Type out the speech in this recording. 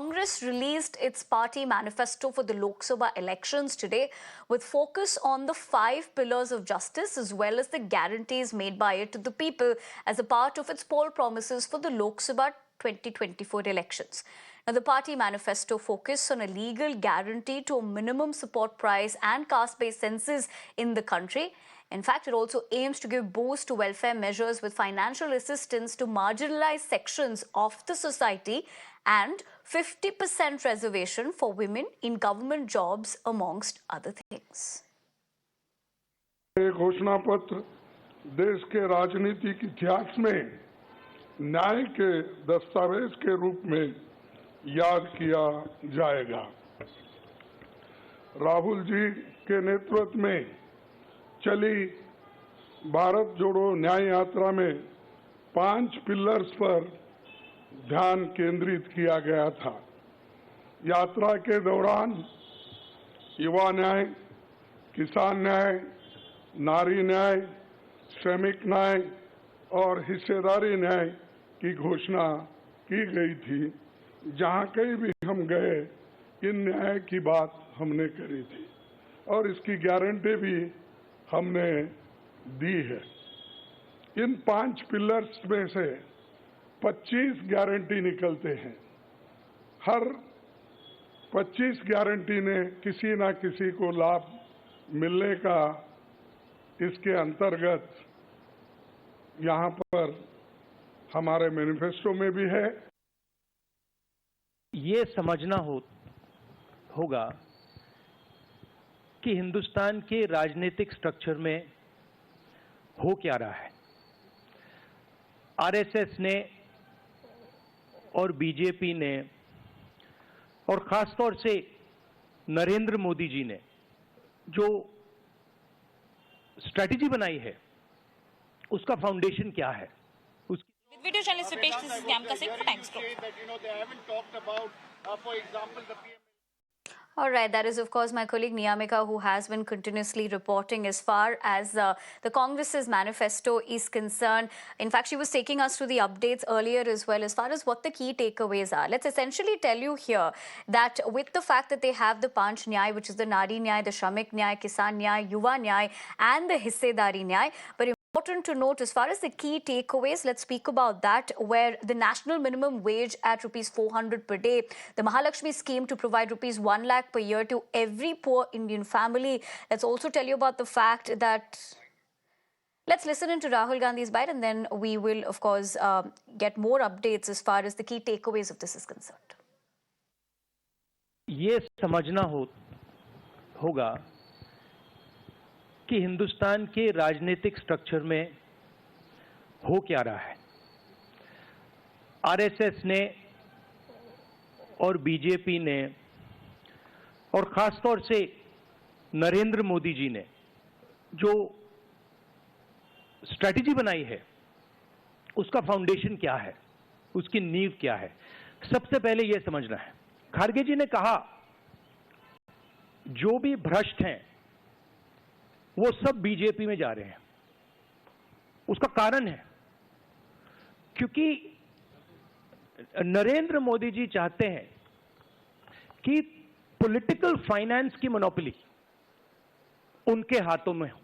Congress released its party manifesto for the Lok Sabha elections today, with focus on the 5 pillars of justice as well as the guarantees made by it to the people as a part of its poll promises for the Lok Sabha 2024 elections. Now, the party manifesto focused on a legal guarantee to a minimum support price and caste-based census in the country. In fact, it also aims to give boost to welfare measures with financial assistance to marginalized sections of the society and 50% reservation for women in government jobs, amongst other things. ये घोषणा पत्र देश के राजनीतिक इतिहास में न्याय के दस्तावेज के रूप में याद किया जाएगा। राहुल जी के नेतृत्व में चली भारत जोड़ो न्याय यात्रा में 5 पिलर्स पर ध्यान केंद्रित किया गया था। यात्रा के दौरान युवा न्याय, किसान न्याय, नारी न्याय, श्रमिक न्याय और हिस्सेदारी न्याय की घोषणा की गई थी। जहां कहीं भी हम गए, इन न्याय की बात हमने करी थी और इसकी गारंटी भी हमने दी है। इन 5 पिलर्स में से 25 गारंटी निकलते हैं। हर 25 गारंटी ने किसी न किसी को लाभ मिलने का इसके अंतर्गत यहाँ पर हमारे मैनिफेस्टो में भी है। ये समझना होगा कि हिंदुस्तान के राजनीतिक स्ट्रक्चर में हो क्या रहा है। आरएसएस ने और बीजेपी ने और खासतौर से नरेंद्र मोदी जी ने जो स्ट्रैटेजी बनाई है, उसका फाउंडेशन क्या है? Video journalist Rupesh, this is Gyamka Singh for Times Group. All right, that is of course my colleague Niyamika, who has been continuously reporting as far as the Congress's manifesto is concerned. In fact, she was taking us through the updates earlier as well as far as what the key takeaways are. Let's essentially tell you here that with the fact that they have the Panch Nyay, which is the Nari Nyay, the Shramik Nyay, Kisan Nyay, Yuva Nyay and the Hissedari Nyay, but important to note as far as the key takeaways, let's speak about that, where the national minimum wage at ₹400 per day, the Mahalakshmi scheme to provide ₹1 lakh per year to every poor Indian family. Let's also tell you about the fact that, let's listen into Rahul Gandhi's bite and then we will of course get more updates as far as the key takeaways of this is concerned. ये समझना होगा कि हिंदुस्तान के राजनीतिक structure में हो क्या रहा है। आरएसएस ने और बीजेपी ने और खासतौर से नरेंद्र मोदी जी ने जो स्ट्रैटेजी बनाई है, उसका फाउंडेशन क्या है, उसकी नींव क्या है। सबसे पहले यह समझना है, खड़गे जी ने कहा जो भी भ्रष्ट हैं वो सब बीजेपी में जा रहे हैं। उसका कारण है क्योंकि नरेंद्र मोदी जी चाहते हैं कि पॉलिटिकल फाइनेंस की मोनोपोली उनके हाथों में हो।